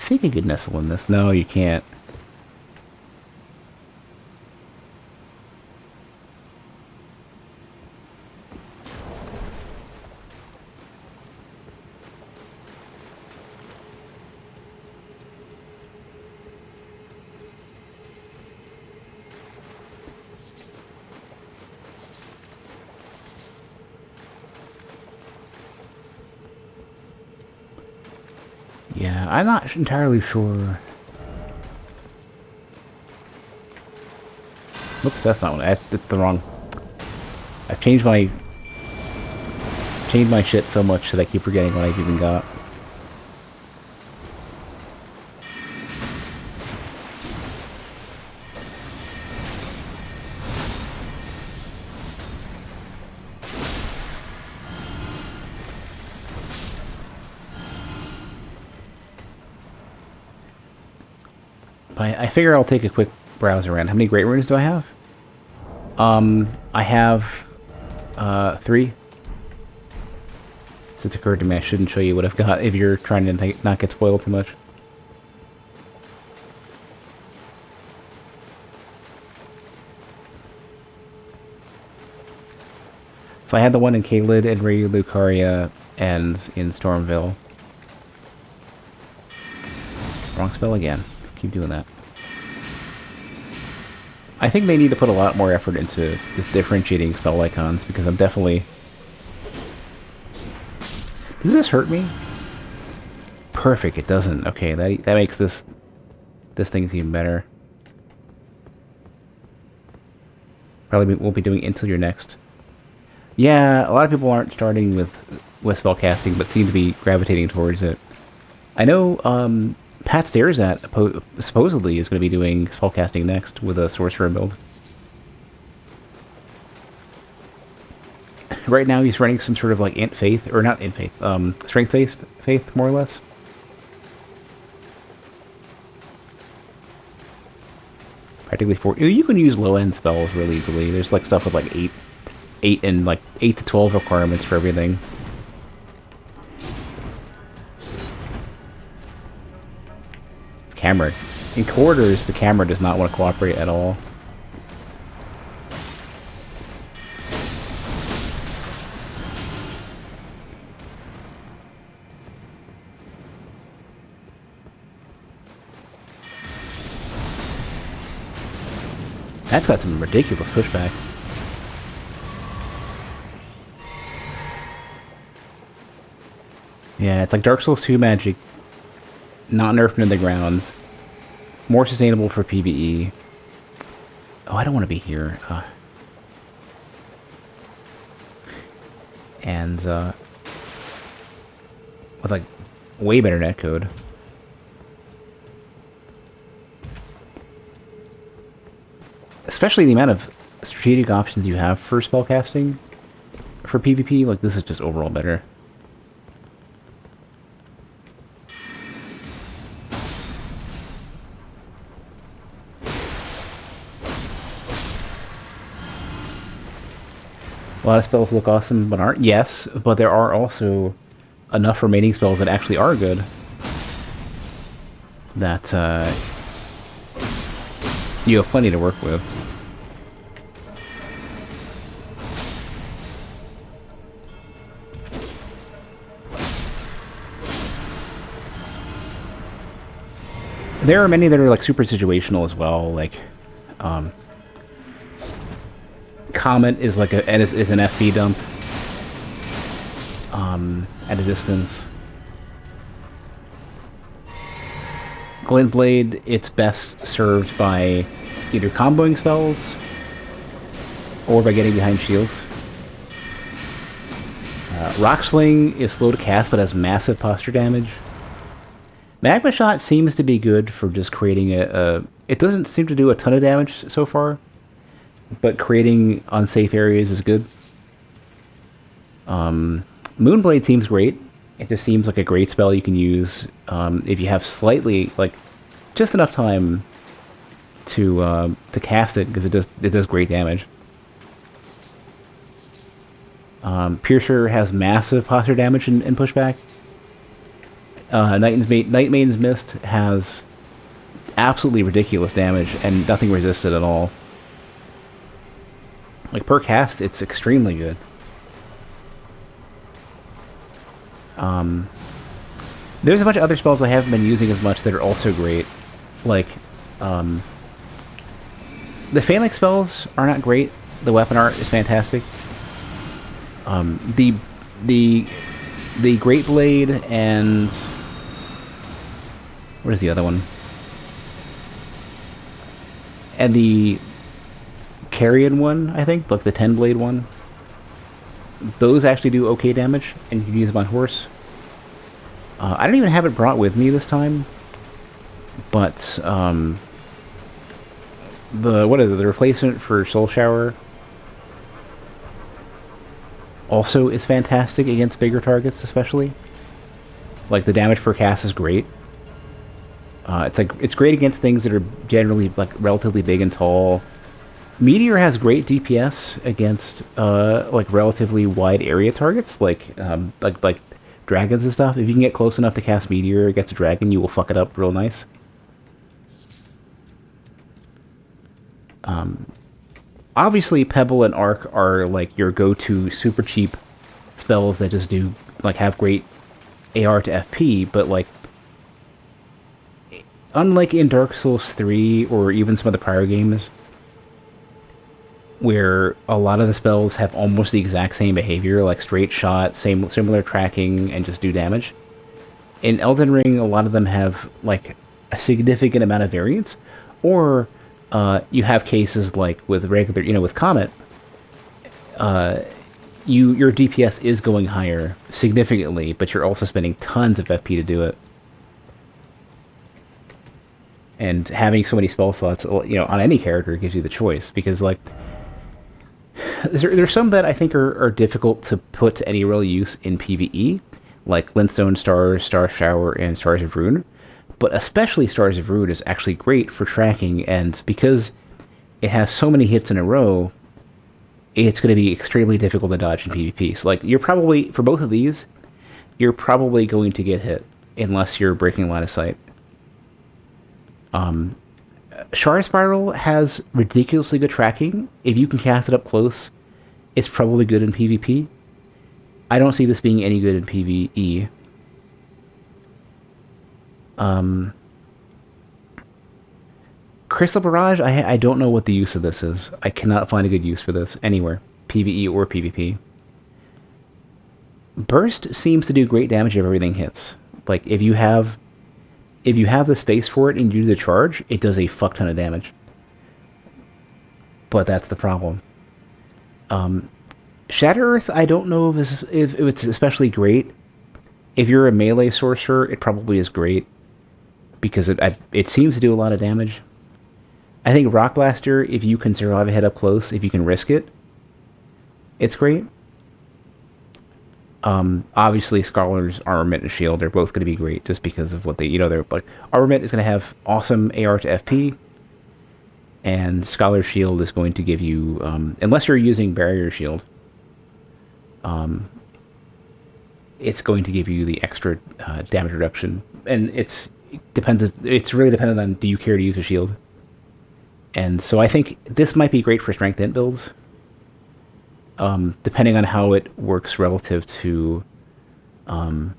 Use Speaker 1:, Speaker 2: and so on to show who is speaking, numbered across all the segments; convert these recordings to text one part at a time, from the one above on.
Speaker 1: think I could nestle in this. No, you can't. Yeah, I'm not entirely sure. Whoops, that's not what that's the wrong. I've changed my shit so much that I keep forgetting what I've even got. But I figure I'll take a quick browse around. How many great runes do I have? I have 3. So it's occurred to me I shouldn't show you what I've got if you're trying to not get spoiled too much. So I had the one in Caelid and Ray Lucaria and in Stormville. Wrong spell again. Keep doing that. I think they need to put a lot more effort into this differentiating spell icons because I'm definitely... Does this hurt me? Perfect, it doesn't. Okay, that makes this thing even better. Probably won't be doing it until you're next. Yeah, a lot of people aren't starting with spellcasting, but seem to be gravitating towards it. I know Pat Stairs supposedly is going to be doing spellcasting next with a sorcerer build. Right now he's running some sort of like faith, or not faith, strength faith, more or less. Practically 4. You can use low end spells really easily. There's like stuff with like 8 and like 8 to 12 requirements for everything. Camera. In quarters, the camera does not want to cooperate at all. That's got some ridiculous pushback. Yeah, it's like Dark Souls 2 magic. Not nerfed into the grounds. More sustainable for PvE. Oh, I don't want to be here. And, with, like, way better netcode. Especially the amount of strategic options you have for spellcasting for PvP. Like, this is just overall better. A lot of spells look awesome but aren't. Yes, but there are also enough remaining spells that actually are good that you have plenty to work with. There are many that are like super situational as well, like Comet is like is an FP dump at a distance. Glintblade, it's best served by either comboing spells or by getting behind shields. Rocksling is slow to cast but has massive posture damage. Magma Shot seems to be good for just creating it doesn't seem to do a ton of damage so far, but creating unsafe areas is good. Moonblade seems great. It just seems like a great spell you can use if you have slightly, like, just enough time to cast it, because it does great damage. Piercer has massive posture damage and pushback. Night Maiden's Mist has absolutely ridiculous damage and nothing resisted at all. Like, per cast, it's extremely good. There's a bunch of other spells I haven't been using as much that are also great. Like, the Phalanx spells are not great. The weapon art is fantastic. The Great Blade and... what is the other one? And the Carrion one, I think, like the 10-blade one. Those actually do okay damage, and you can use them on horse. I don't even have it brought with me this time, but the replacement for Soul Shower also is fantastic against bigger targets, especially. Like, the damage per cast is great. It's great against things that are generally like relatively big and tall. Meteor has great DPS against like relatively wide area targets, like dragons and stuff. If you can get close enough to cast Meteor against a dragon, you will fuck it up real nice. Obviously, Pebble and Arc are like your go-to super cheap spells that just do like have great AR to FP, but like unlike in Dark Souls 3 or even some of the prior games, where a lot of the spells have almost the exact same behavior, like straight shot, similar tracking, and just do damage. In Elden Ring, a lot of them have like a significant amount of variance, or you have cases like with regular, with Comet, your DPS is going higher significantly, but you're also spending tons of FP to do it. And having so many spell slots, on any character gives you the choice, because like there's some that I think are difficult to put to any real use in PvE, like Glintstone Stars, Star Shower, and Stars of Rune. But especially Stars of Rune is actually great for tracking, and because it has so many hits in a row, it's going to be extremely difficult to dodge in PvP. So like, you're probably, for both of these, you're probably going to get hit, unless you're breaking line of sight. Shard Spiral has ridiculously good tracking. If you can cast it up close, it's probably good in PvP. I don't see this being any good in PvE. Crystal Barrage, I don't know what the use of this is. I cannot find a good use for this anywhere, PvE or PvP. Burst seems to do great damage if everything hits. Like, if you have the space for it and you do the charge, it does a fuck ton of damage. But that's the problem. Shatter Earth, I don't know if it's especially great. If you're a melee sorcerer, it probably is great, because it seems to do a lot of damage. I think Rock Blaster, if you can survive a hit up close, if you can risk it, it's great. Obviously, Scholar's Armament and Shield are both going to be great, just because of what they're like. Armament is going to have awesome AR to FP, and Scholar's Shield is going to give you, unless you're using Barrier Shield, it's going to give you the extra damage reduction, and it's really dependent on, do you care to use a shield? And so I think this might be great for strength int builds. Depending on how it works relative to, for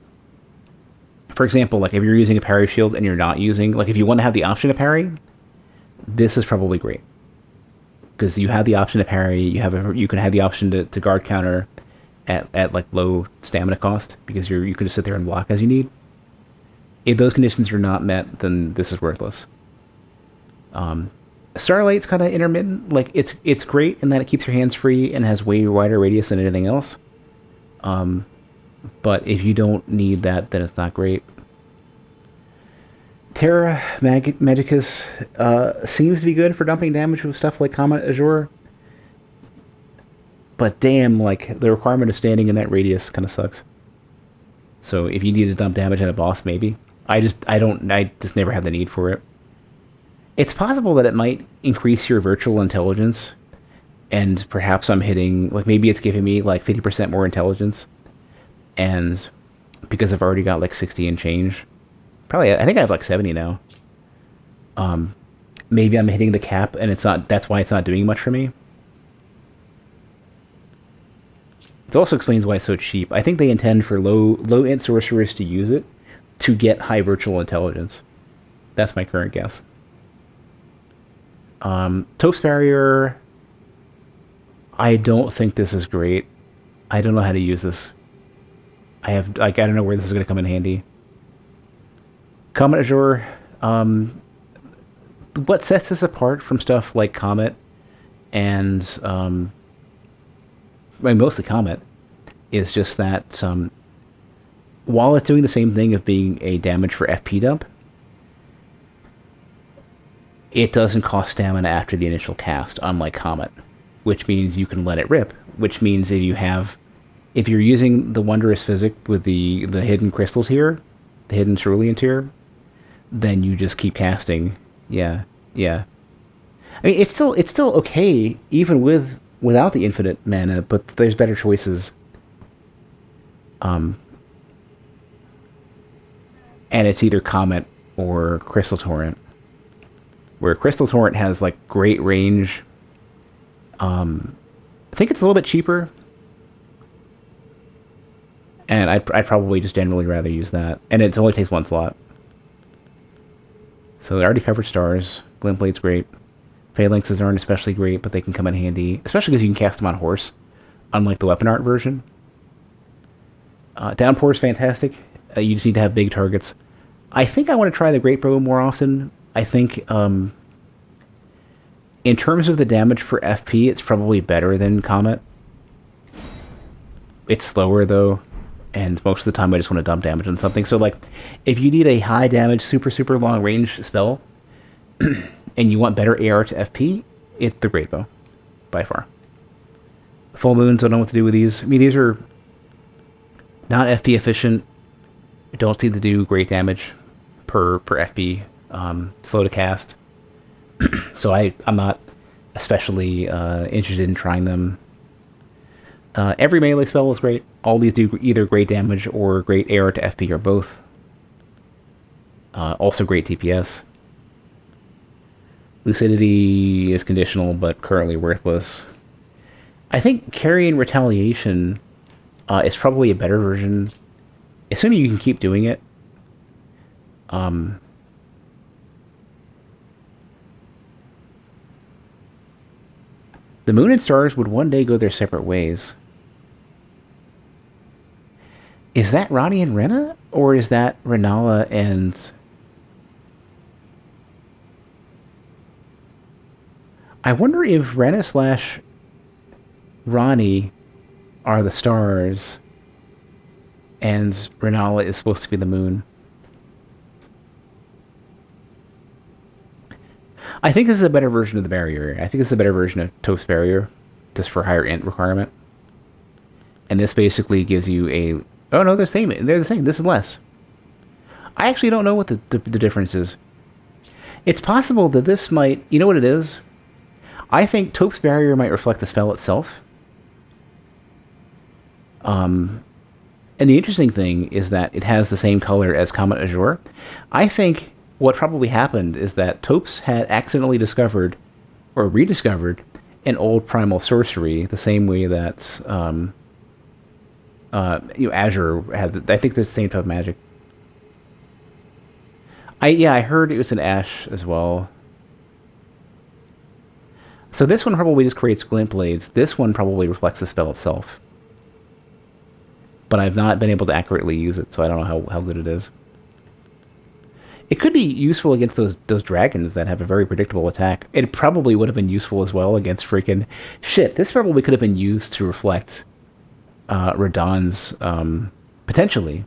Speaker 1: example, like if you're using a parry shield and you're not using, like if you want to have the option to parry, this is probably great, because you have the option to parry. You can have the option to guard counter at like low stamina cost, because you can just sit there and block as you need. If those conditions are not met, then this is worthless. Starlight's kind of intermittent. Like, it's great in that it keeps your hands free and has way wider radius than anything else. But if you don't need that, then it's not great. Terra Magicus seems to be good for dumping damage with stuff like Comet Azure. But damn, like, the requirement of standing in that radius kind of sucks. So if you need to dump damage on a boss, maybe. I just never had the need for it. It's possible that it might increase your virtual intelligence, and perhaps I'm hitting, like, maybe it's giving me like 50% more intelligence, and because I've already got like 60 and change. Probably, I think I have like 70 now. Maybe I'm hitting the cap, and it's not. That's why it's not doing much for me. It also explains why it's so cheap. I think they intend for low int sorcerers to use it to get high virtual intelligence. That's my current guess. Toast barrier. I don't think this is great. I don't know how to use this. I don't know where this is going to come in handy. Comet Azure. What sets this apart from stuff like Comet and mostly Comet is just that while it's doing the same thing of being a damage for FP dump, it doesn't cost stamina after the initial cast, unlike Comet, which means you can let it rip. Which means if you're using the Wondrous Physic with the hidden crystals here, the hidden ceruleans here, then you just keep casting. Yeah. I mean, it's still okay even without the infinite mana, but there's better choices. And it's either Comet or Crystal Torrent, where Crystal Torrent has like great range. I think it's a little bit cheaper, and I'd probably just generally rather use that, and it only takes one slot. So they already covered stars. Glint Blade's great. Phalanxes aren't especially great, but they can come in handy, especially because you can cast them on horse, unlike the weapon art version. Downpour is fantastic. You just need to have big targets. I think I want to try the Great Bow more often. I think in terms of the damage for FP, it's probably better than Comet. It's slower, though, and most of the time I just want to dump damage on something. So, like, if you need a high damage, super, super long range spell, and you want better AR to FP, it's the Great Bow, by far. Full Moons, don't know what to do with these. I mean, these are not FP efficient. Don't seem to do great damage per FP. Slow to cast. So I'm not especially interested in trying them. Every melee spell is great. All these do either great damage or great AR to FP or both. Also great TPS. Lucidity is conditional, but currently worthless. I think Carrying Retaliation is probably a better version, assuming you can keep doing it. The Moon and Stars would one day go their separate ways. Is that Ronnie and Rena? Or is that Renala and... I wonder if Rena / Ronnie are the stars and Renala is supposed to be the moon. I think this is a better version of the barrier. I think this is a better version of Toast Barrier, just for higher int requirement. And this basically gives you a... Oh no, they're the same. They're the same. This is less. I actually don't know what the difference is. It's possible that this might... You know what it is? I think Toast Barrier might reflect the spell itself. And the interesting thing is that it has the same color as Comet Azure. I think what probably happened is that Topes had accidentally discovered, or rediscovered, an old primal sorcery, the same way that Azure had. I think they're the same type of magic. I heard it was an Ash as well. So this one probably just creates glint blades. This one probably reflects the spell itself. But I've not been able to accurately use it, so I don't know how good it is. It could be useful against those dragons that have a very predictable attack. It probably would have been useful as well against freaking... Shit, this probably could have been used to reflect Radahn's... potentially.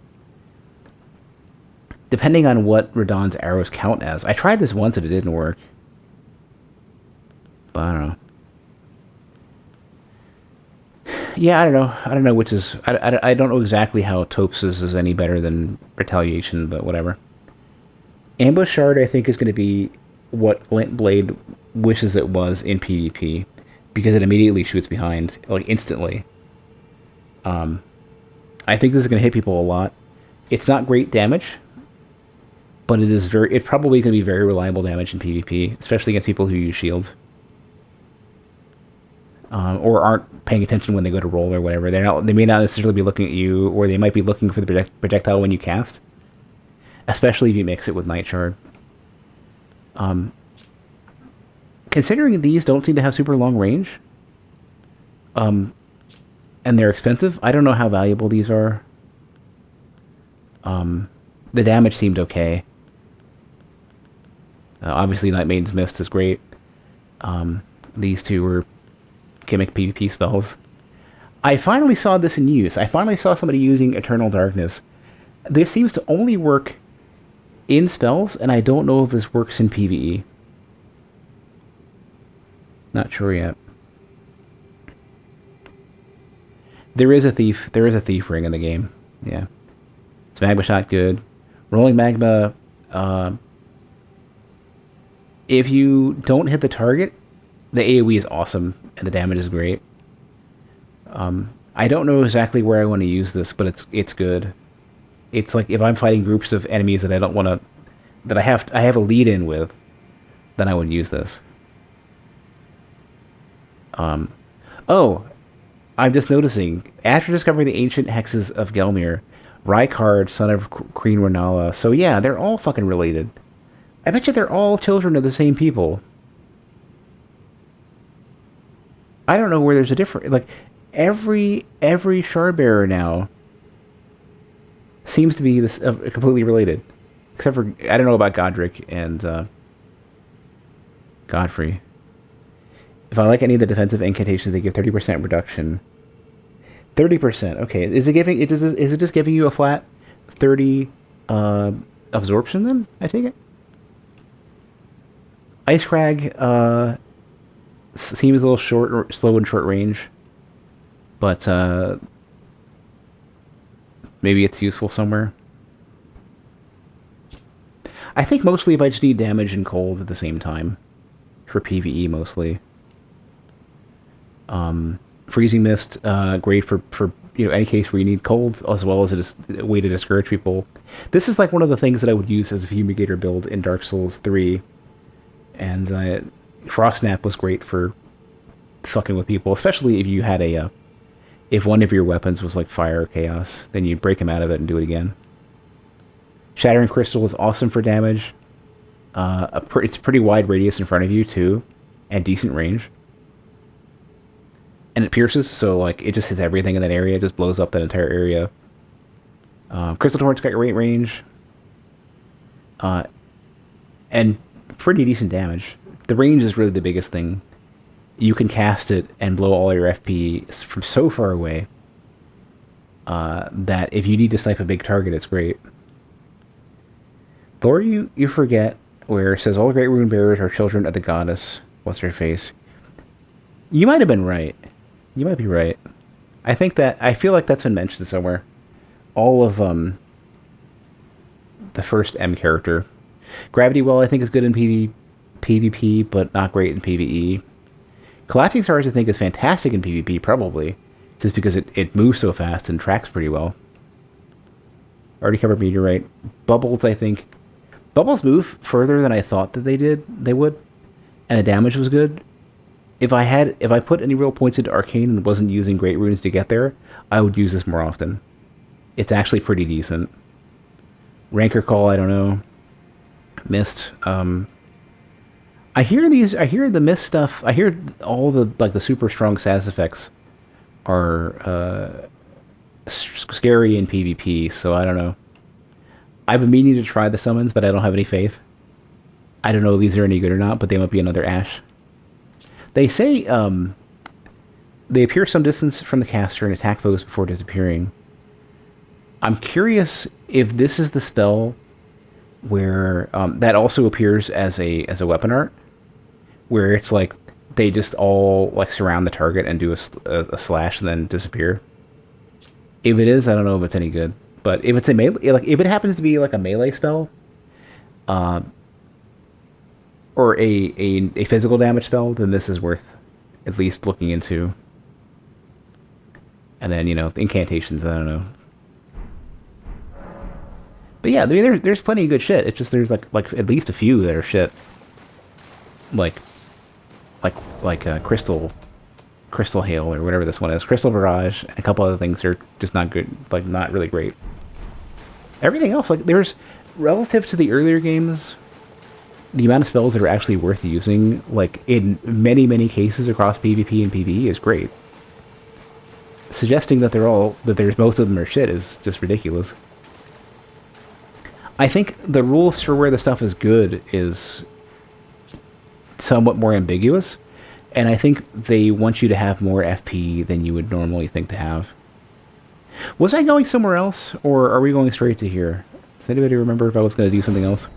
Speaker 1: Depending on what Radahn's arrows count as. I tried this once and it didn't work. But I don't know. Yeah, I don't know which is... I don't know exactly how Topes is any better than Retaliation, but whatever. Ambush Shard, I think, is going to be what Glint Blade wishes it was in PvP, because it immediately shoots behind, like, instantly. I think this is going to hit people a lot. It's not great damage, but it's probably going to be very reliable damage in PvP, especially against people who use shields. Or aren't paying attention when they go to roll or whatever. They may not necessarily be looking at you, or they might be looking for the projectile when you cast. Especially if you mix it with Night Shard. Considering these don't seem to have super long range, and they're expensive, I don't know how valuable these are. The damage seemed okay. Obviously, Night Maiden's Mist is great. These two were gimmick PvP spells. I finally saw this in use. I finally saw somebody using Eternal Darkness. This seems to only work in spells, and I don't know if this works in PvE. Not sure yet. There is a thief ring in the game. Yeah. It's Magma Shot good. Rolling Magma, if you don't hit the target, the AoE is awesome, and the damage is great. I don't know exactly where I want to use this, but it's good. It's like if I'm fighting groups of enemies that I don't want to, that I have a lead in with, then I would use this. Oh, I'm just noticing, after discovering the ancient hexes of Gelmir, Rykard, son of Queen Renala, so yeah, they're all fucking related. I bet you they're all children of the same people. I don't know where there's a difference. Like, every Shardbearer now seems to be this completely related. Except for, I don't know about Godric and Godfrey. If I like any of the defensive incantations, they give 30% reduction. 30%, okay. Is it just giving you a flat 30 absorption then, I take it? Ice Crag seems a little slow and short range. But maybe it's useful somewhere. I think mostly if I just need damage and cold at the same time. For PvE mostly. Freezing Mist, great for any case where you need cold, as well as a way to discourage people. This is like one of the things that I would use as a Fumigator build in Dark Souls 3. And Frost Snap was great for fucking with people, especially if you had if one of your weapons was like fire or chaos, then you break them out of it and do it again. Shattering Crystal is awesome for damage. It's pretty wide radius in front of you too, and decent range. And it pierces, so like it just hits everything in that area. It just blows up that entire area. Crystal Torch got great range, and pretty decent damage. The range is really the biggest thing. You can cast it and blow all your FP from so far away that if you need to snipe a big target, it's great. Lore you forget, where it says all great rune bearers are children of the goddess. What's her face? You might have been right. You might be right. I feel like that's been mentioned somewhere. All of the first M character. Gravity Well I think is good in PvP, but not great in PvE. Collapsing Stars I think is fantastic in PvP, probably. Just because it moves so fast and tracks pretty well. Already covered Meteorite. Bubbles, I think. Bubbles move further than I thought that they would. And the damage was good. If I put any real points into Arcane and wasn't using Great Runes to get there, I would use this more often. It's actually pretty decent. Rancor Call, I don't know. Mist. I hear the Mist stuff. I hear all the super strong status effects are scary in PvP, so I don't know. I've been meaning to try the summons, but I don't have any faith. I don't know if these are any good or not, but they might be another Ash. They say they appear some distance from the caster and attack foes before disappearing. I'm curious if this is the spell where that also appears as a weapon art, where it's like they just all like surround the target and do a slash and then disappear. If it is, I don't know if it's any good. But if it's a melee, like if it happens to be like a melee spell, or a physical damage spell, then this is worth at least looking into. And then, incantations, I don't know. But yeah, I mean, there's plenty of good shit. It's just there's like at least a few that are shit. Like like Crystal Hail or whatever this one is. Crystal Barrage and a couple other things are just not good, like not really great. Everything else, like there's relative to the earlier games, the amount of spells that are actually worth using, like in many cases across PvP and PvE, is great. Suggesting that there's most of them are shit is just ridiculous. I think the rules for where the stuff is good is somewhat more ambiguous, and I think they want you to have more FP than you would normally think to have. Was I going somewhere else, or are we going straight to here? Does anybody remember if I was going to do something else?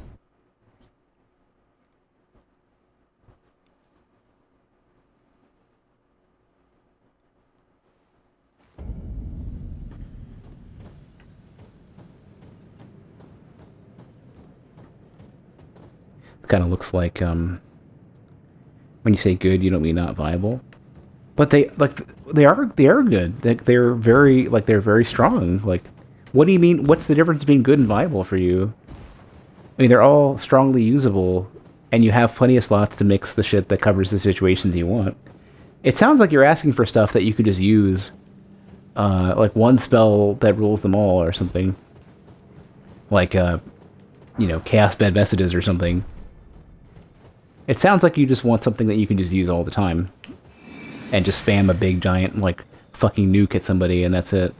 Speaker 1: It kind of looks like, when you say good, you don't mean not viable. But they are good. They're very strong. Like, what do you mean? What's the difference between good and viable for you? I mean, they're all strongly usable, and you have plenty of slots to mix the shit that covers the situations you want. It sounds like you're asking for stuff that you could just use, like one spell that rules them all or something. Like, Chaos Bed Messages or something. It sounds like you just want something that you can just use all the time. And just spam a big giant, like, fucking nuke at somebody and that's it.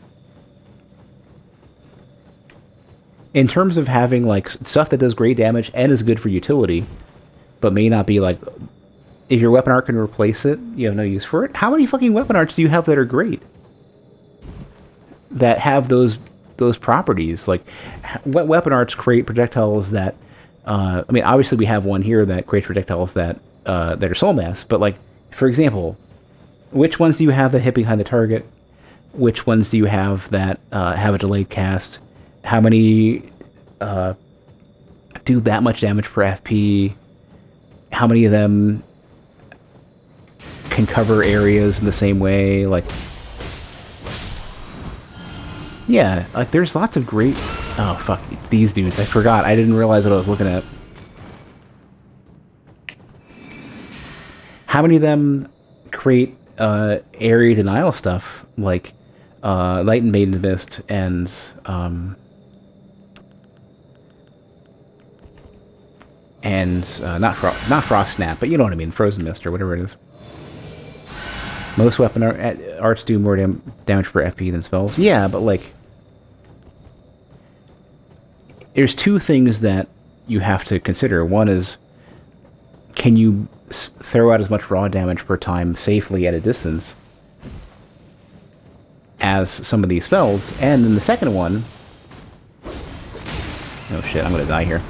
Speaker 1: In terms of having, like, stuff that does great damage and is good for utility, but may not be, like, if your weapon art can replace it, you have no use for it. How many fucking weapon arts do you have that are great? That have those properties? Like, what weapon arts create projectiles that, I mean, obviously we have one here that creates projectiles that are soul mass, but, like, for example, which ones do you have that hit behind the target? Which ones do you have that have a delayed cast? How many do that much damage per FP? How many of them can cover areas in the same way? Like, yeah, like there's lots of great... Oh, fuck, these dudes. I forgot. I didn't realize what I was looking at. How many of them create area denial stuff, like Light and Maiden's Mist and not Frost Snap, but you know what I mean, Frozen Mist or whatever it is. Most weapon arts do more damage per FP than spells. Yeah, but like, there's two things that you have to consider. One is, can you throw out as much raw damage per time safely at a distance as some of these spells? And then the second one... Oh shit, I'm gonna die here.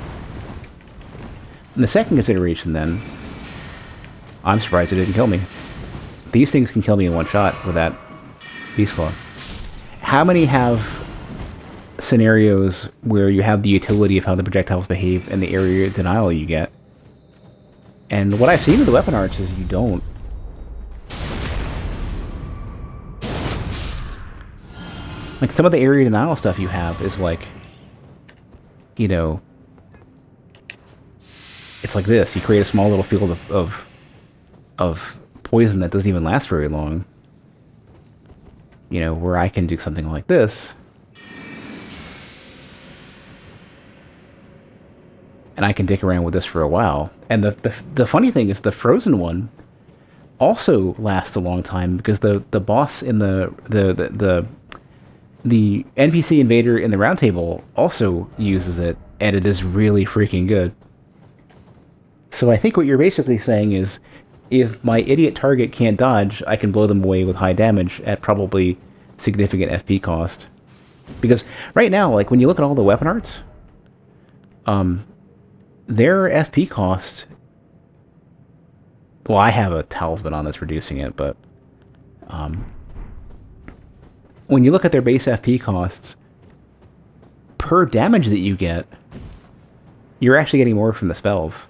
Speaker 1: And the second consideration then, I'm surprised it didn't kill me. These things can kill me in one shot with that Beast Claw. How many have scenarios where you have the utility of how the projectiles behave and the area denial you get? And what I've seen with the weapon arts is you don't. Like, some of the area denial stuff you have is like, you know, it's like this. You create a small little field of poison that doesn't even last very long. You know, where I can do something like this. And I can dick around with this for a while. And the funny thing is the frozen one also lasts a long time because the boss in the NPC invader in the round table also uses it, and it is really freaking good. So I think what you're basically saying is, if my idiot target can't dodge, I can blow them away with high damage at probably significant FP cost. Because right now, like, when you look at all the weapon arts, their FP cost... Well, I have a talisman on that's reducing it, but... when you look at their base FP costs, per damage that you get, you're actually getting more from the spells.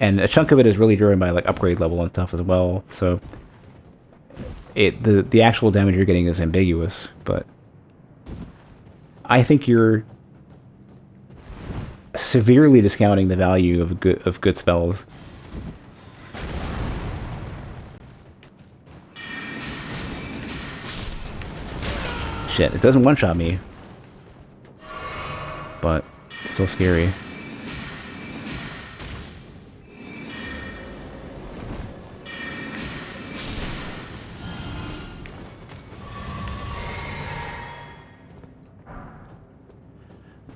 Speaker 1: And a chunk of it is really driven by, like, upgrade level and stuff as well, so... the actual damage you're getting is ambiguous, but... I think you're severely discounting the value of good spells. Shit, it doesn't one-shot me. But it's still scary.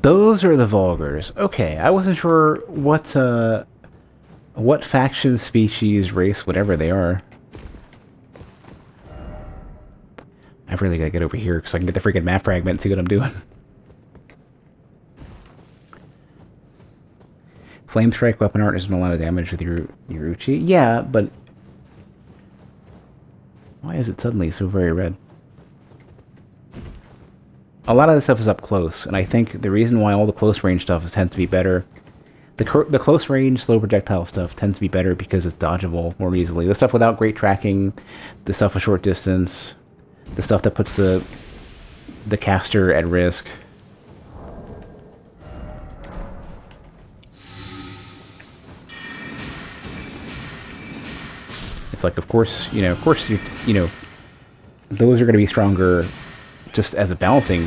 Speaker 1: Those are the Vulgars. Okay, I wasn't sure what faction, species, race, whatever they are. I've really got to get over here because I can get the freaking map fragment and see what I'm doing. Flame Strike weapon art isn't a lot of damage with your Uchi. Yeah, but why is it suddenly so very red? A lot of this stuff is up close, and I think the reason why all the close range stuff tends to be better, the close range slow projectile stuff tends to be better because it's dodgeable more easily. The stuff without great tracking, the stuff with short distance, the stuff that puts the caster at risk. It's like, of course, you know, those are going to be stronger just as a balancing,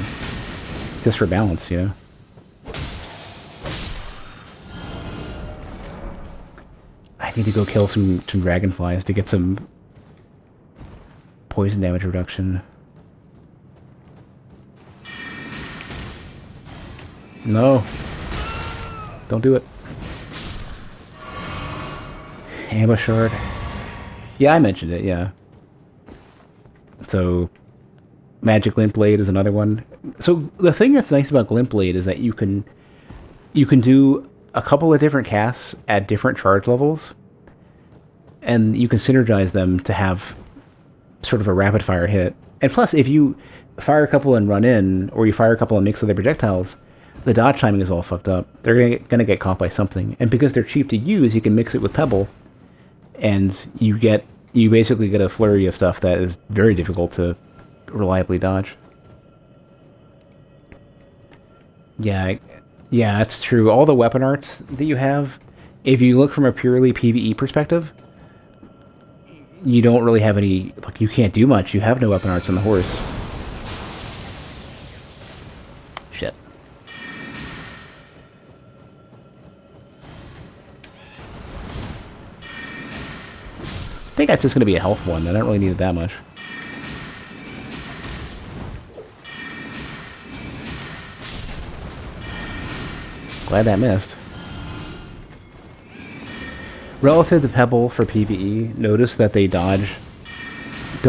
Speaker 1: just for balance, you know. I need to go kill some dragonflies to get some poison damage reduction. No. Don't do it. Ambush shard. Yeah, I mentioned it, yeah. So, Magic Glint Blade is another one. So, the thing that's nice about Glint Blade is that you can do a couple of different casts at different charge levels, and you can synergize them to have sort of a rapid-fire hit. And plus, if you fire a couple and run in, or you fire a couple and mix other projectiles, the dodge timing is all fucked up. They're gonna get caught by something. And because they're cheap to use, you can mix it with Pebble, and you basically get a flurry of stuff that is very difficult to reliably dodge. Yeah, that's true. All the weapon arts that you have, if you look from a purely PvE perspective, you don't really have any, like, you can't do much. You have no weapon arts on the horse. Shit. I think that's just going to be a health one. I don't really need it that much. Glad that missed. Relative to Pebble for PvE, notice that they'll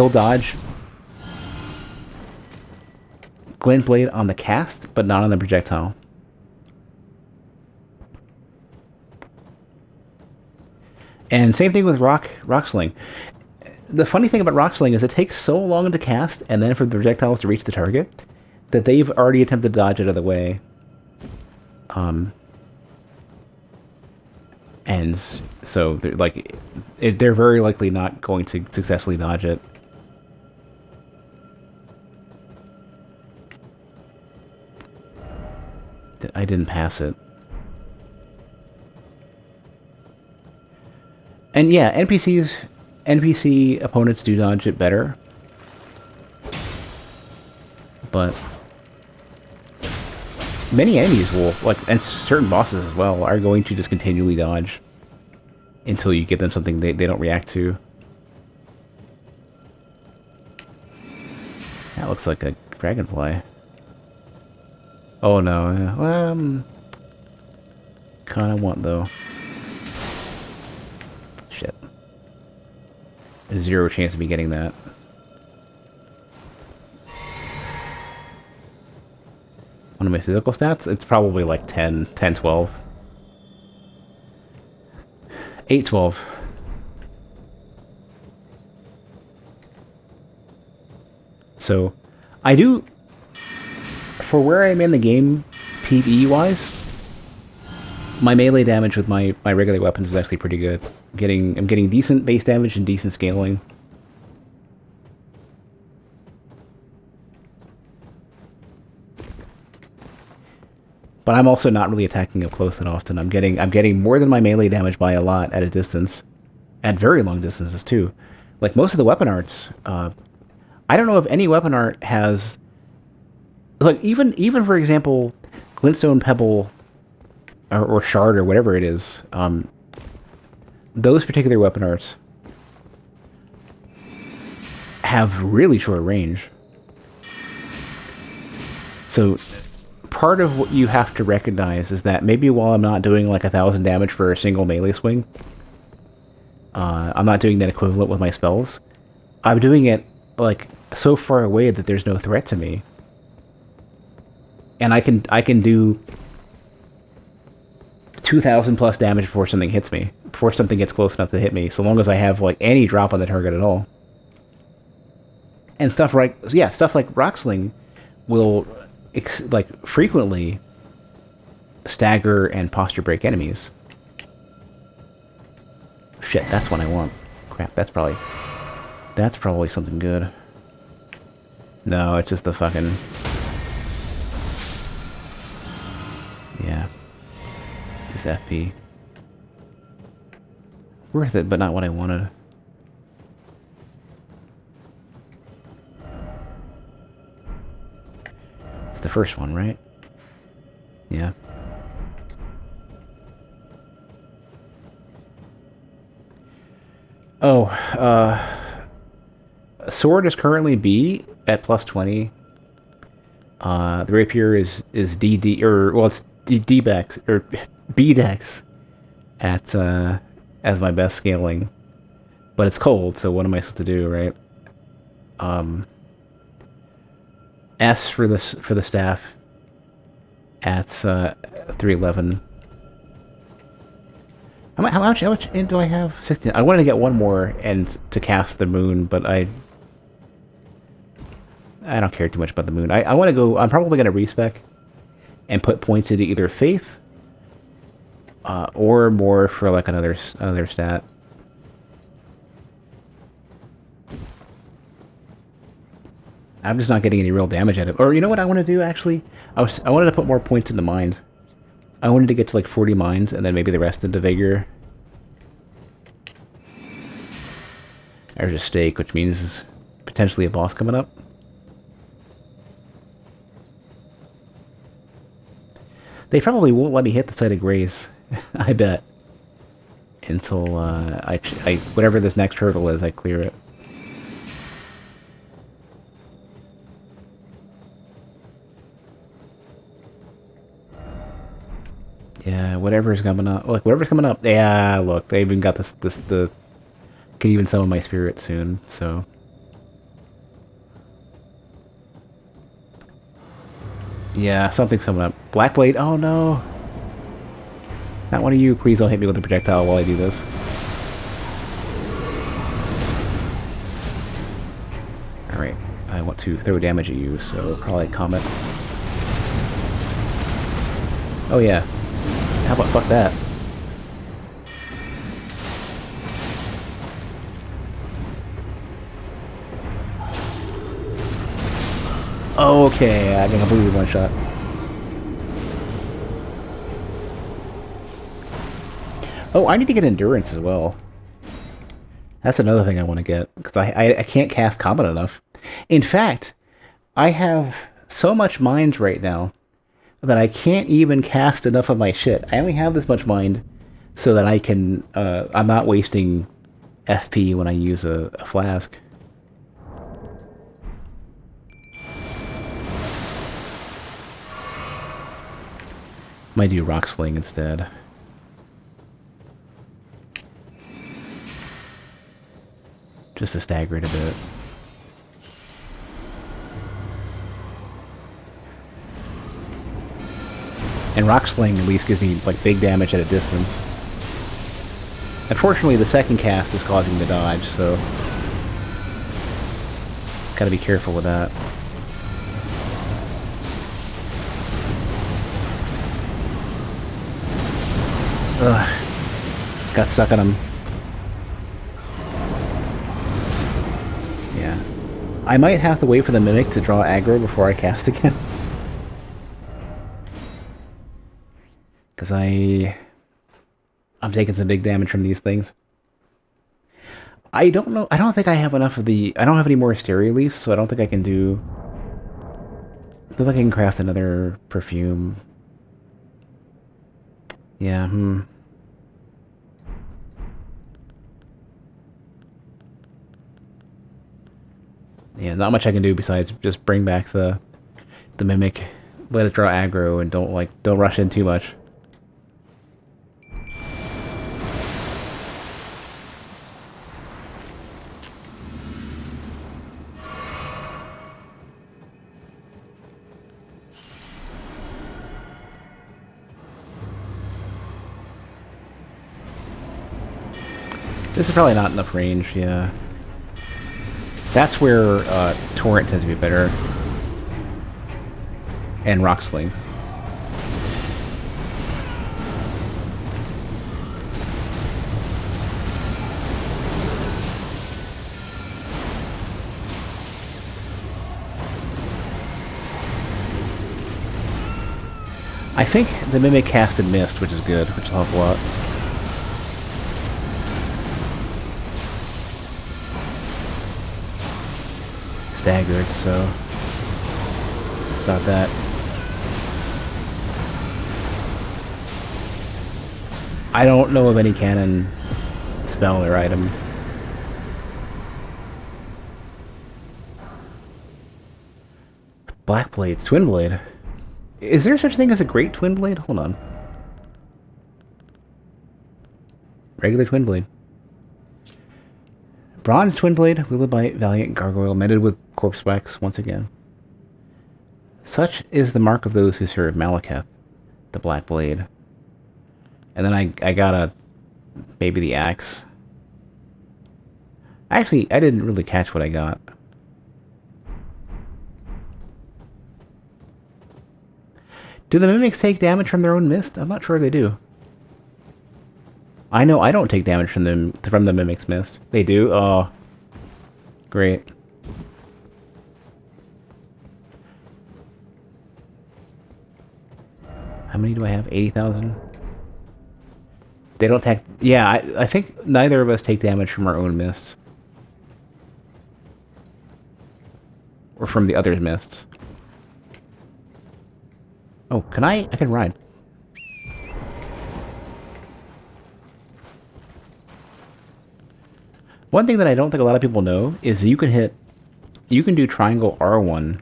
Speaker 1: dodge Glint Blade on the cast, but not on the projectile. And same thing with Rock Sling. The funny thing about Rock Sling is it takes so long to cast and then for the projectiles to reach the target that they've already attempted to dodge it out of the way. And so they're very likely not going to successfully dodge it. I didn't pass it. And yeah, NPC opponents do dodge it better. But many enemies will, and certain bosses as well, are going to just continually dodge until you give them something they don't react to. That looks like a dragonfly. Oh no, yeah. Well, kinda want though. Shit. There's 0 chance of me getting that. One of my physical stats? It's probably like 10, 12. 8, 12. So, I do, for where I'm in the game, PvE-wise, my melee damage with my regular weapons is actually pretty good. I'm getting decent base damage and decent scaling. But I'm also not really attacking up close that often. I'm getting more than my melee damage by a lot at a distance. At very long distances, too. Like, most of the weapon arts, I don't know if any weapon art has... Like, even for example, Glintstone Pebble, or Shard, or whatever it is, those particular weapon arts have really short range. So, part of what you have to recognize is that maybe while I'm not doing like 1,000 damage for a single melee swing, I'm not doing that equivalent with my spells. I'm doing it, like, so far away that there's no threat to me. And I can do 2,000 plus damage before something hits me. Before something gets close enough to hit me, so long as I have, like, any drop on the target at all. And stuff like, yeah, stuff like Rock Sling will, like, frequently stagger and posture break enemies. Shit, that's what I want. Crap, that's probably something good. No, it's just the fucking... Yeah. Just FP. Worth it, but not what I wanted. It's the first one, right? Yeah. Oh, Sword is currently B at plus 20. The Rapier is DD, or, well, it's D-Dex, or B-Dex at, as my best scaling. But it's cold, so what am I supposed to do, right? S for the staff at 311. How much int do I have? 16. I wanted to get one more and to cast the moon, but I don't care too much about the moon. I want to go. I'm probably going to respec and put points into either faith or more for like another stat. I'm just not getting any real damage at it. Or you know what I want to do actually? I wanted to put more points into mind. I wanted to get to like 40 mines and then maybe the rest into vigor. There's a stake, which means potentially a boss coming up. They probably won't let me hit the site of grace, I bet, until I whatever this next hurdle is, I clear it. Yeah, whatever's coming up. Look, whatever's coming up. Yeah, look, they even got the can even summon my spirit soon, so. Yeah, something's coming up. Blackblade, oh no! Not one of you, please don't hit me with a projectile while I do this. Alright, I want to throw damage at you, so probably Comet. Oh yeah. How about fuck that? Okay, I can completely one shot. Oh, I need to get endurance as well. That's another thing I want to get, because I can't cast Comet enough. In fact, I have so much mind right now that I can't even cast enough of my shit. I only have this much mind so that I can, I'm not wasting FP when I use a flask. Might do Rock Sling instead. Just to stagger it a bit. And Rock Sling at least gives me like big damage at a distance. Unfortunately, the second cast is causing the dodge, so gotta be careful with that. Ugh. Got stuck on him. Yeah. I might have to wait for the Mimic to draw aggro before I cast again. Because I'm taking some big damage from these things. I don't know. I don't think I have enough of the... I don't have any more Hysteria Leaves, so I don't think I can do... I feel like I can craft another perfume. Yeah, Yeah, not much I can do besides just bring back the Mimic, let it draw aggro, and don't rush in too much. This is probably not enough range, yeah. That's where Torrent tends to be better. And Rock Sling. I think the Mimic casted Mist, which is good, which will help a lot. Staggered, so got that. I don't know of any cannon spell or item. Black Blade, Twin Blade. Is there such a thing as a Great Twin Blade? Hold on. Regular Twin Blade. Bronze Twin Blade, wielded by Valiant Gargoyle, mended with Corpse Wax once again. Such is the mark of those who serve Malekith, the Black Blade. And then I got maybe the axe. Actually, I didn't really catch what I got. Do the Mimics take damage from their own mist? I'm not sure they do. I know I don't take damage from the Mimic's mist. They do? Oh. Great. How many do I have? 80,000? They don't take... Yeah, I think neither of us take damage from our own mists. Or from the other's mists. Oh, can I can ride. One thing that I don't think a lot of people know is you can do triangle R1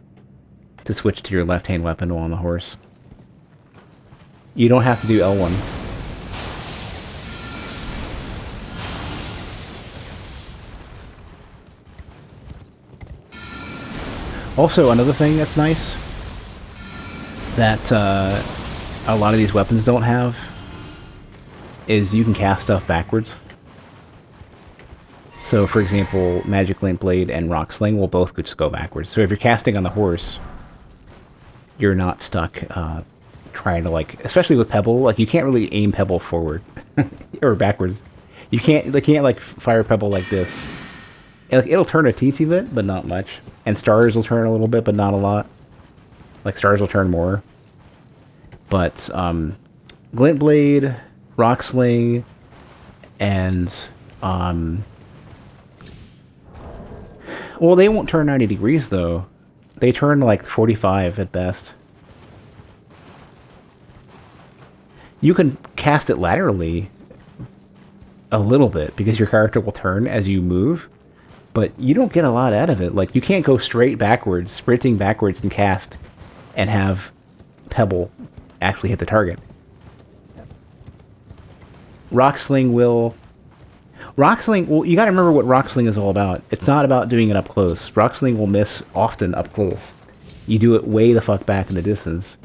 Speaker 1: to switch to your left-hand weapon while on the horse. You don't have to do L1. Also, another thing that's nice that a lot of these weapons don't have is you can cast stuff backwards. So, for example, Magic Link Blade and Rock Sling will both just go backwards. So if you're casting on the horse, you're not stuck trying to, like, especially with Pebble, like, you can't really aim Pebble forward or backwards. They can't like fire Pebble like this. It'll turn a teensy bit, but not much. And Stars will turn a little bit, but not a lot. Like, Stars will turn more. But Glint Blade, Rock Sling, and well, they won't turn 90 degrees, though. They turn, like, 45 at best. You can cast it laterally a little bit, because your character will turn as you move, but you don't get a lot out of it. Like, you can't go straight backwards, sprinting backwards and cast, and have Pebble actually hit the target. Rock Sling will... Rock Sling, well, you gotta remember what Rock Sling is all about. It's not about doing it up close. Rock Sling will miss often up close. You do it way the fuck back in the distance.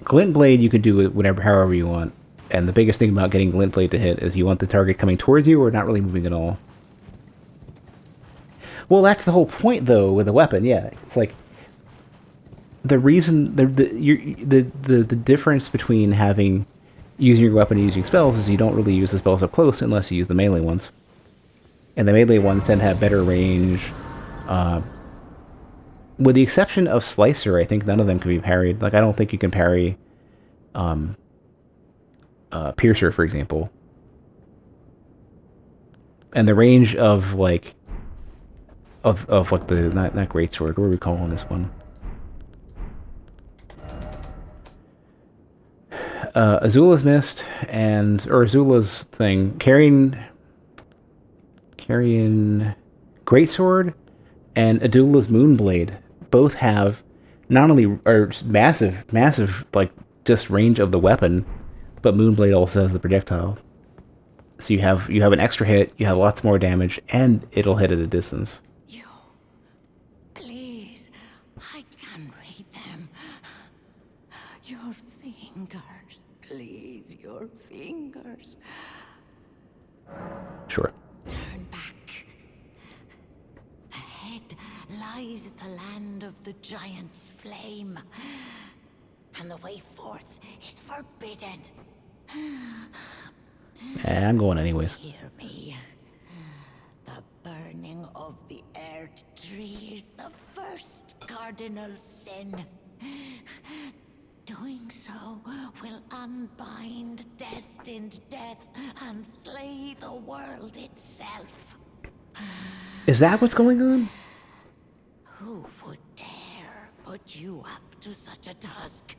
Speaker 1: Glint Blade, you can do it whatever, however you want. And the biggest thing about getting Glint Blade to hit is you want the target coming towards you or not really moving at all. Well, that's the whole point, though, with a weapon, yeah. It's like... The reason, the difference between using your weapon and using spells is you don't really use the spells up close unless you use the melee ones. And the melee ones tend to have better range, with the exception of Slicer, I think none of them can be parried. Like, I don't think you can parry Piercer, for example. And the range of, like, like the, not Greatsword, what are we calling this one? Azula's Mist or Azula's thing, carrying Greatsword and Adula's Moonblade both have not only are massive like just range of the weapon, but Moonblade also has the projectile. So you have an extra hit, you have lots more damage, and it'll hit at a distance.
Speaker 2: You, please, I can read them. Your fingers, please, your fingers.
Speaker 1: Sure.
Speaker 2: Turn back. Ahead lies the land of the giant's flame, and the way forth is forbidden.
Speaker 1: I'm going anyways.
Speaker 2: Hear me. The burning of the Earth Tree is the first cardinal sin. Doing so will unbind destined death and slay the world itself.
Speaker 1: Is that what's going on?
Speaker 2: Who would dare put you up to such a task?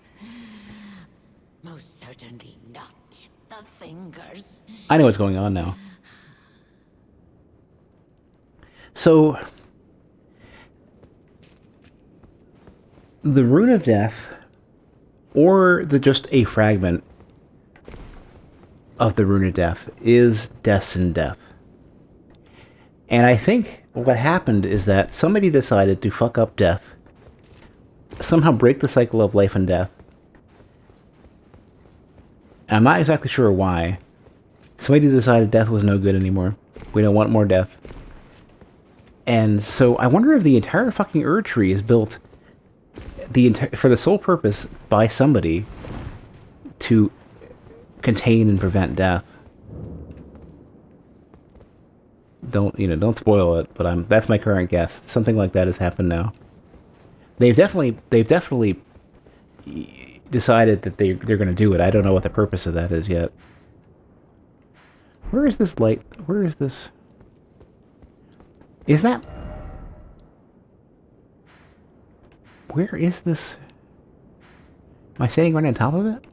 Speaker 2: Most certainly not the fingers.
Speaker 1: I know what's going on now. So, the Rune of Death, or just a fragment of the Rune of Death, is Destined Death. And I think what happened is that somebody decided to fuck up death, somehow break the cycle of life and death. I'm not exactly sure why. Somebody decided death was no good anymore. We don't want more death. And so I wonder if the entire fucking Ur tree is built for the sole purpose by somebody to contain and prevent death. Don't spoil it, but that's my current guess. Something like that has happened now. They've definitely decided that they're going to do it. I don't know what the purpose of that is yet. Where is this light? Where is this? Is that... Where is this? Am I standing right on top of it?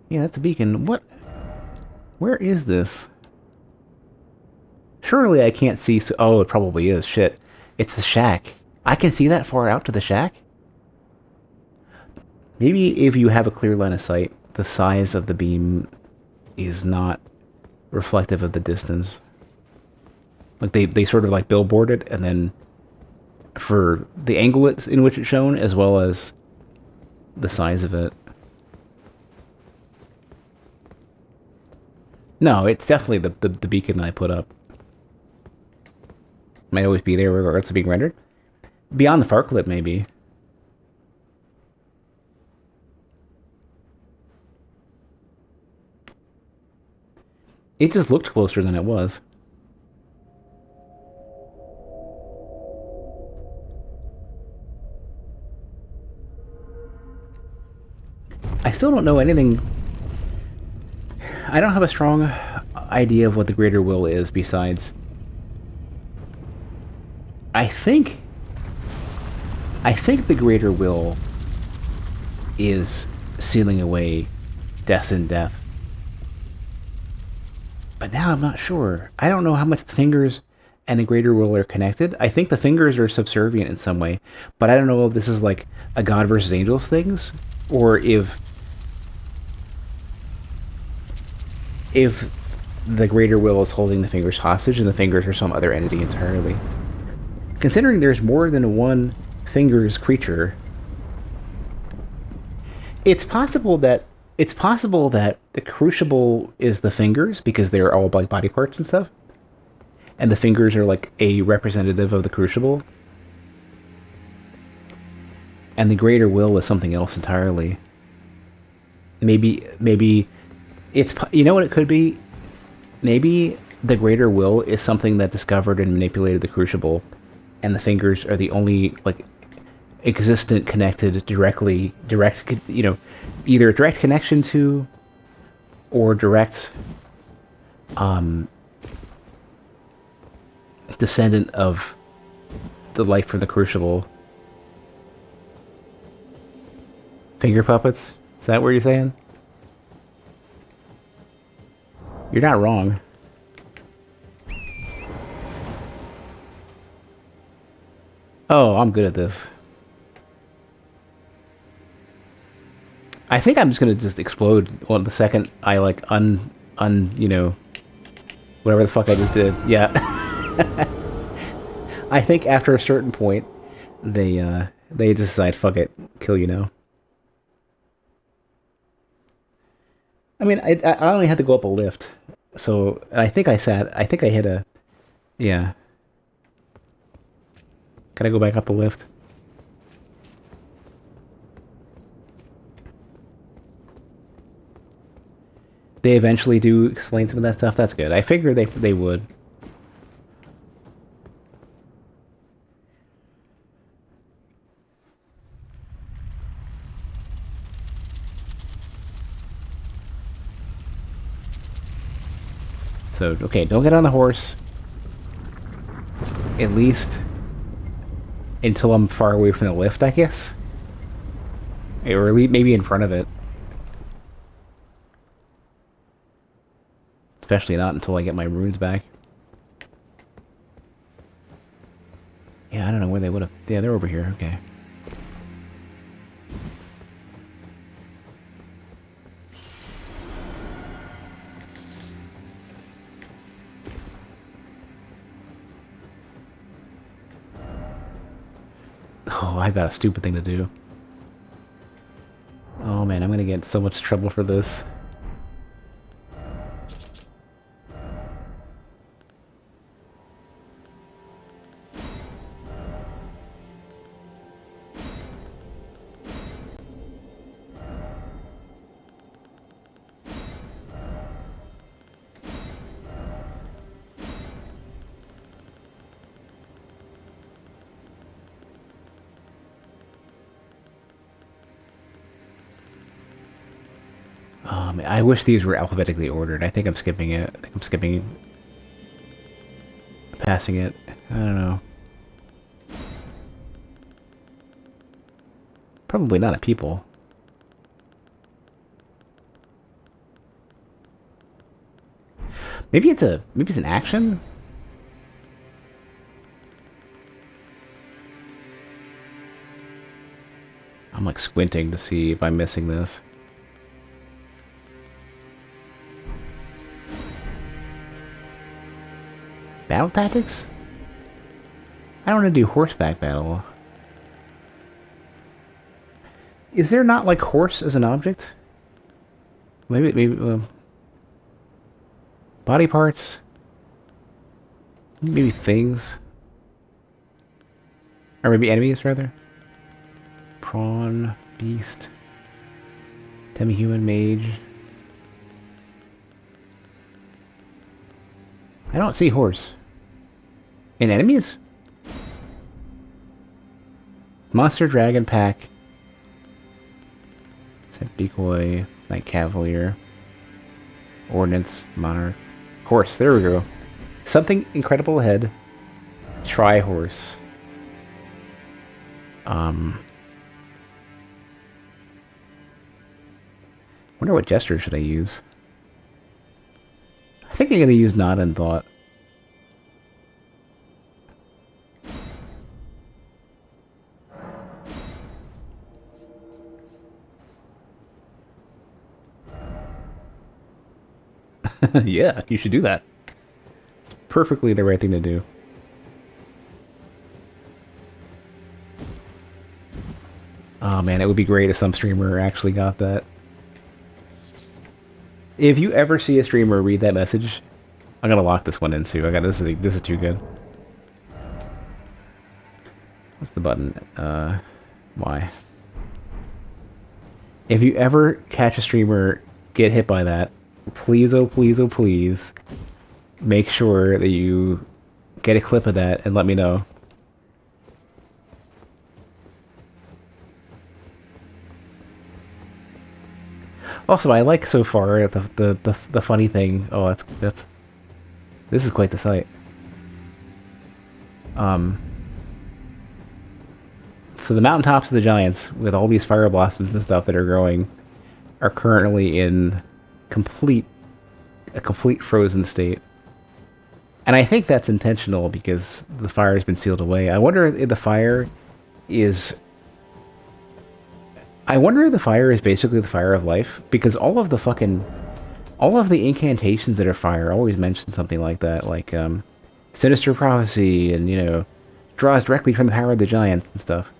Speaker 1: Yeah, that's a beacon. What? Where is this? Surely I can't see... Oh, it probably is. Shit. It's the shack. I can see that far out to the shack? Maybe if you have a clear line of sight, the size of the beam is not reflective of the distance. Like they sort of like billboard it, and then for the angle in which it's shown, as well as the size of it. No, it's definitely the beacon that I put up. Might always be there regardless of being rendered. Beyond the far clip, maybe. It just looked closer than it was. I still don't know anything. I don't have a strong idea of what the greater will is besides... I think the greater will is sealing away destined death. But now I'm not sure. I don't know how much the fingers and the greater will are connected. I think the fingers are subservient in some way, but I don't know if this is like a God versus angels things, or if the greater will is holding the fingers hostage and the fingers are some other entity entirely. Considering there's more than one fingers creature, it's possible that the crucible is the fingers because they're all like body parts and stuff, and the fingers are like a representative of the crucible, and the greater will is something else entirely. Maybe it's, you know what it could be? Maybe the greater will is something that discovered and manipulated the crucible and the fingers are the only like existent connected direct, you know, either direct connection to or direct descendant of the life from the Crucible. Finger puppets? Is that what you're saying? You're not wrong. Oh, I'm good at this. I think I'm just gonna just explode the second I like you know, whatever the fuck I just did. Yeah. I think after a certain point, they decide, fuck it, kill you now. I mean, I only had to go up a lift, so I think I hit a, yeah. Can I go back up the lift? They eventually do explain some of that stuff. That's good. I figured they would. So, okay, don't get on the horse. At least until I'm far away from the lift, I guess. Or maybe in front of it. Especially not until I get my runes back. Yeah, I don't know where they would have... Yeah, they're over here. Okay. Oh, I've got a stupid thing to do. Oh man, I'm gonna get in so much trouble for this. I wish these were alphabetically ordered. I think I'm skipping it. I think I'm skipping... passing it. I don't know. Probably not a people. Maybe it's an action? I'm like squinting to see if I'm missing this. Battle tactics? I don't want to do horseback battle. Is there not like horse as an object? Maybe body parts? Maybe things? Or maybe enemies, rather? Prawn, beast, demi-human, mage. I don't see horse. In enemies? Monster, dragon, pack. Set decoy, knight, cavalier. Ordnance, monarch. Horse, there we go. Something incredible ahead. Try horse. Wonder what gesture should I use? I think I'm gonna use nod and thought. Yeah, you should do that. It's perfectly the right thing to do. Oh man, it would be great if some streamer actually got that. If you ever see a streamer read that message, I'm gonna lock this one in too. This is too good. What's the button? Y. If you ever catch a streamer get hit by that, please, oh please, oh please, make sure that you get a clip of that and let me know. Also, I like so far the funny thing. Oh, that's this is quite the sight. Um, so the mountaintops of the giants, with all these fire blossoms and stuff that are growing, are currently in complete a complete frozen state. And I think that's intentional because the fire has been sealed away. I wonder if the fire is. I wonder if the fire is basically the fire of life because all of the incantations that are fire always mention something like that, like sinister prophecy and draws directly from the power of the giants and stuff.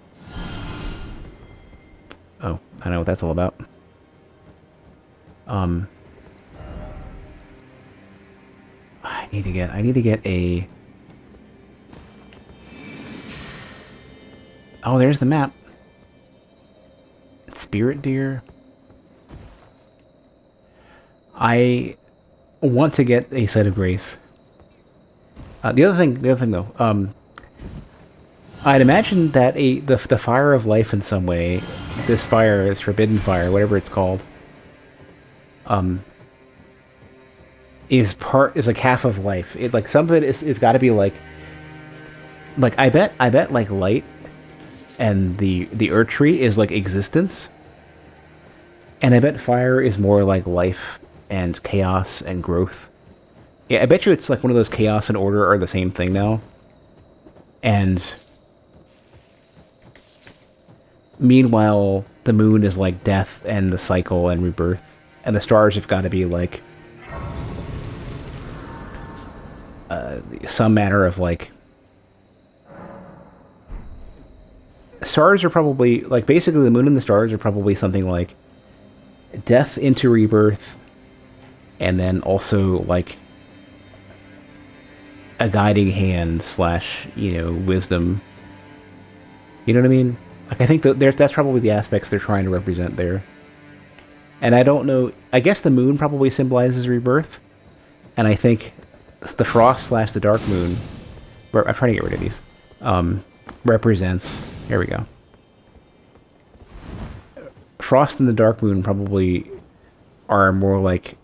Speaker 1: Oh, I know what that's all about. Um, I need to get a. Oh, there's the map. Spirit deer. I want to get a Site of Grace. The other thing though, I'd imagine that the fire of life in some way, this fire, this forbidden fire, whatever it's called, is like half of life. It like some of it is got to be like I bet like light and the earth tree is like existence, and I bet fire is more like life and chaos and growth. Yeah, I bet you it's like one of those chaos and order are the same thing now. And meanwhile, the moon is like death and the cycle and rebirth. And the stars have got to be like some manner of like. Stars are probably like basically the moon and the stars are probably something like death into rebirth, and then also like a guiding hand slash wisdom. You know what I mean? Like I think that's probably the aspects they're trying to represent there. And I don't know. I guess the moon probably symbolizes rebirth, and I think the frost slash the dark moon. I'm trying to get rid of these. Represents. Here we go. Frost and the dark moon probably are more like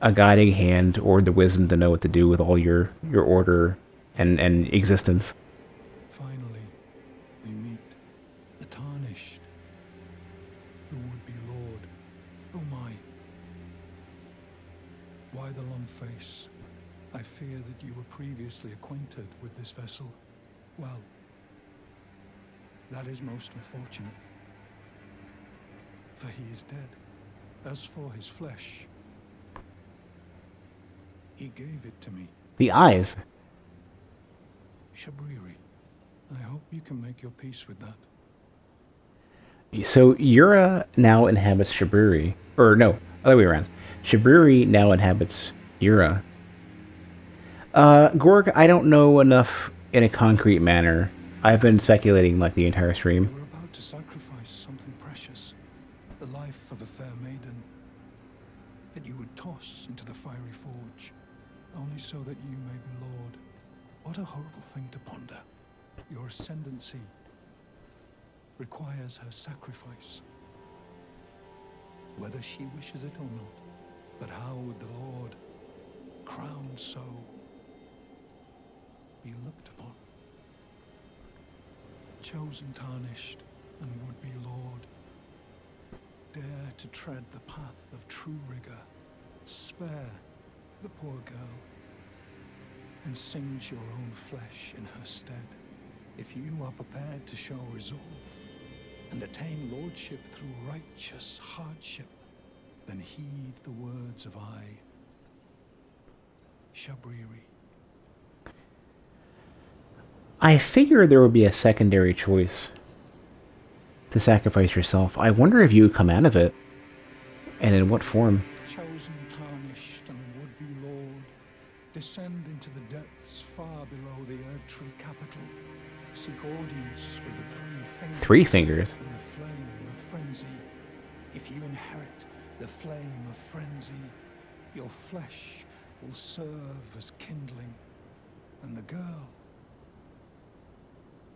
Speaker 1: a guiding hand or the wisdom to know what to do with all your order and existence.
Speaker 3: Finally, we meet the tarnished, who would be Lord. Oh my. Why the long face? I fear that you were previously acquainted with this vessel. Well, that is most unfortunate. For he is dead. As for his flesh, he gave it to me.
Speaker 1: The eyes.
Speaker 3: Shabriri, I hope you can make your peace with that.
Speaker 1: So Yura now inhabits Shabriri. Or no, other way around. Shabriri now inhabits Yura. Gorg, I don't know enough in a concrete manner. I've been speculating like the entire stream.
Speaker 3: You were about to sacrifice something precious, the life of a fair maiden, that you would toss into the fiery forge, only so that you may be Lord. What a horrible thing to ponder. Your ascendancy requires her sacrifice, whether she wishes it or not. But how would the Lord, crowned so, be looked upon? Chosen, tarnished, and would-be Lord, dare to tread the path of true rigor. Spare the poor girl, and singe your own flesh in her stead. If you are prepared to show resolve, and attain lordship through righteous hardship, then heed the words of I, Shabriri.
Speaker 1: I figure there would be a secondary choice to sacrifice yourself. I wonder if you would come out of it, and in what form.
Speaker 3: Chosen, tarnished, and would-be Lord, descend into the depths far below the Erdtree capital. Seek audience with the 3 fingers.
Speaker 1: 3 fingers?
Speaker 3: In the flame of frenzy. If you inherit the flame of frenzy, your flesh will serve as kindling, and the girl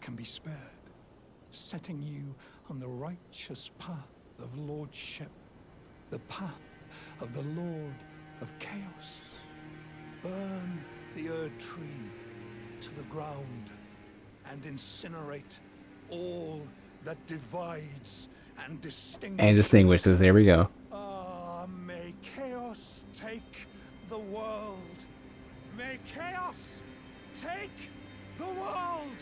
Speaker 3: can be spared, setting you on the righteous path of lordship. the path of the Lord of Chaos. Burn the Erd Tree to the ground and incinerate all that divides and distinguishes.
Speaker 1: And distinguishes, there we go.
Speaker 3: Ah, may chaos take the world. May chaos take the world.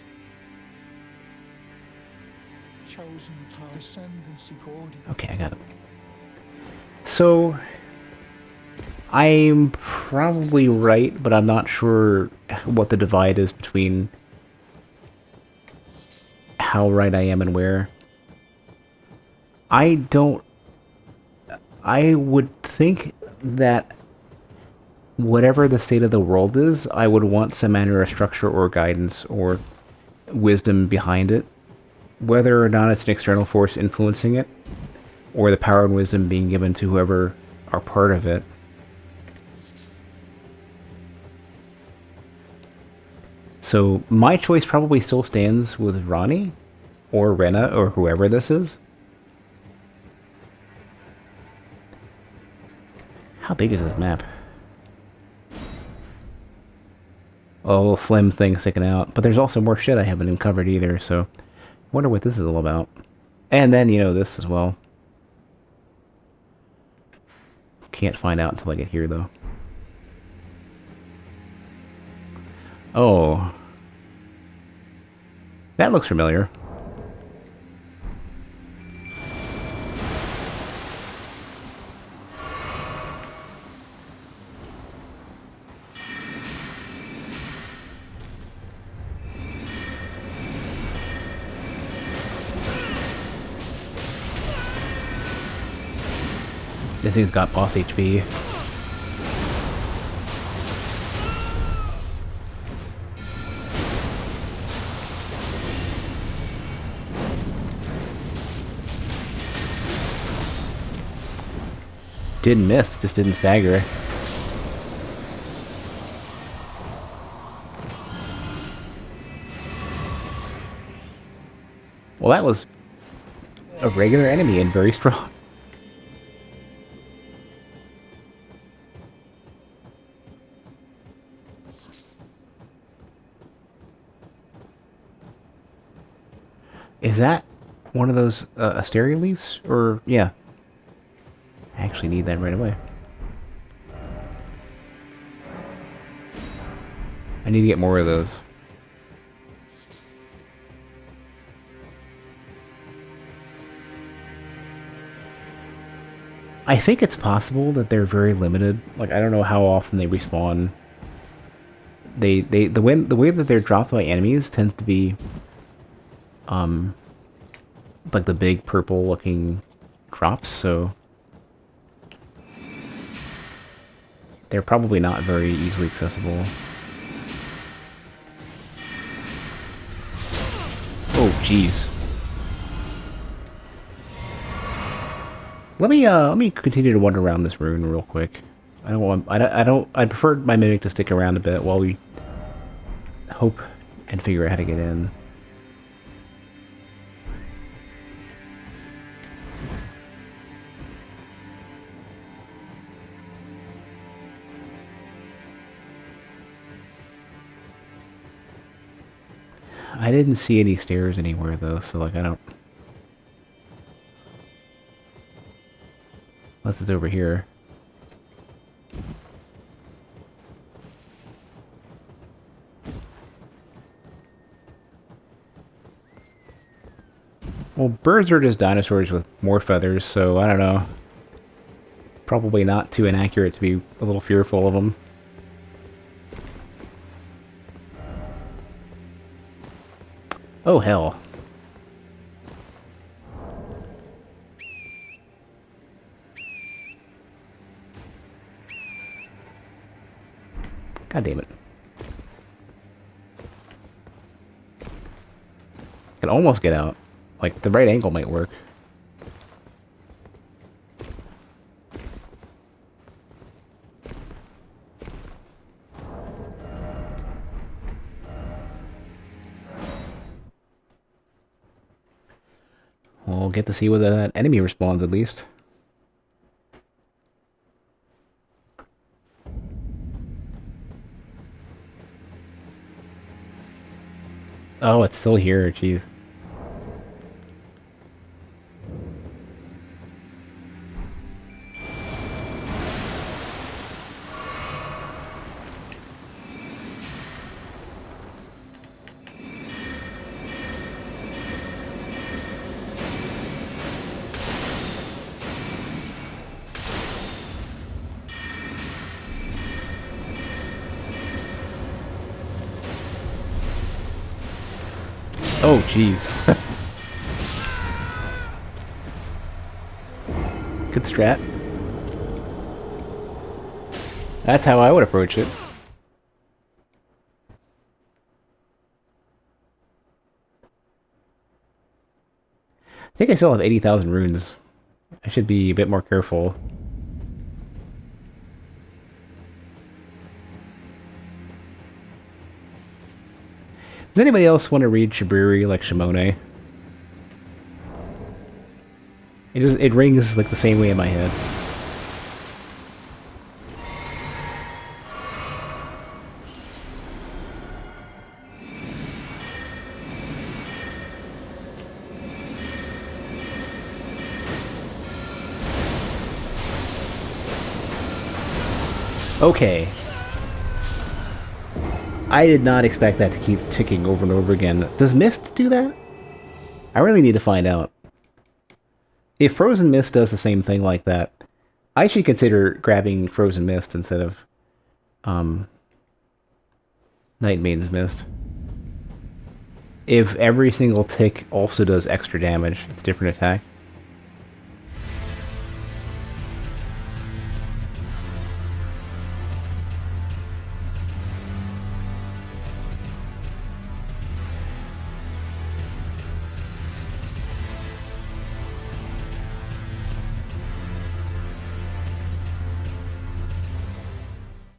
Speaker 3: Chosen time. Descendancy Gordian.
Speaker 1: Okay, I got it. So, I'm probably right, but I'm not sure what the divide is between how right I am and where. I would think that whatever the state of the world is, I would want some manner of structure or guidance or wisdom behind it. Whether or not it's an external force influencing it, or the power and wisdom being given to whoever are part of it. So my choice probably still stands with Ronnie, or Rena, or whoever this is. How big is this map? A little slim thing sticking out, but there's also more shit I haven't even covered either, so I wonder what this is all about. And then, you know, this as well. Can't find out until I get here, though. Oh. That looks familiar. This thing's got boss HP. Didn't miss, just didn't stagger. Well, that was a regular enemy and very strong. Is that one of those Asteria leaves? Or, yeah. I actually need that right away. I need to get more of those. I think it's possible that they're very limited. Like, I don't know how often they respawn. The way that they're dropped by enemies tends to be like the big purple looking drops, so they're probably not very easily accessible. Oh jeez. Let me continue to wander around this rune real quick. I prefer my mimic to stick around a bit while we hope and figure out how to get in. I didn't see any stairs anywhere though, so like I don't. Unless it's over here. Well, birds are just dinosaurs with more feathers, so I don't know. Probably not too inaccurate to be a little fearful of them. Oh, hell. God damn it. I can almost get out. Like, the right angle might work. We'll get to see whether that enemy respawns at least. Oh, it's still here. Jeez. Oh, jeez. Good strat. That's how I would approach it. I think I still have 80,000 runes. I should be a bit more careful. Does anybody else want to read Shiburi like Shimone? It rings like the same way in my head. Okay. I did not expect that to keep ticking over and over again. Does Mist do that? I really need to find out. If Frozen Mist does the same thing like that, I should consider grabbing Frozen Mist instead of Night Maiden's Mist. If every single tick also does extra damage, it's a different attack.